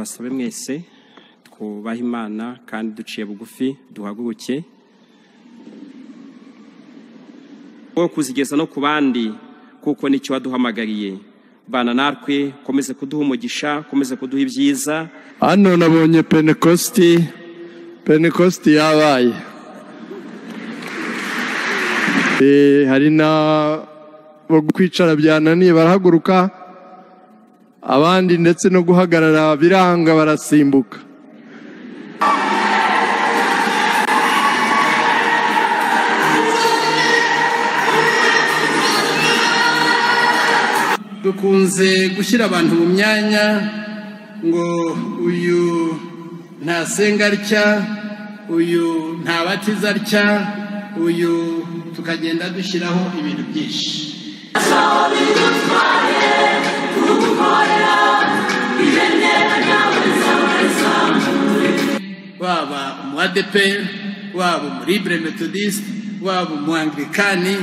tubasabe mwese twubaha Imana kandi duciye bugufi duhaguruke wo kuzigeza no kubandi kuko nicyo waduhamagariye. Bana natwe komeze kuduha umugisha, komeze kuduha ibyiza. Hano nabonye Pentecost yabaye. Hari na bo kwicara byananiye barahaguruka, abandi ndetse no guhagarara biranga barasimbuka. Dukunze gushyira abantu mu myanya ngo uyu ntasenga atya, uyu ntabatiza atya, uyu tukagenda dushyiraho ibintu byinshi. Waba umu ADEPR, waba umu Libre Methodiste, waba umu Anglikani.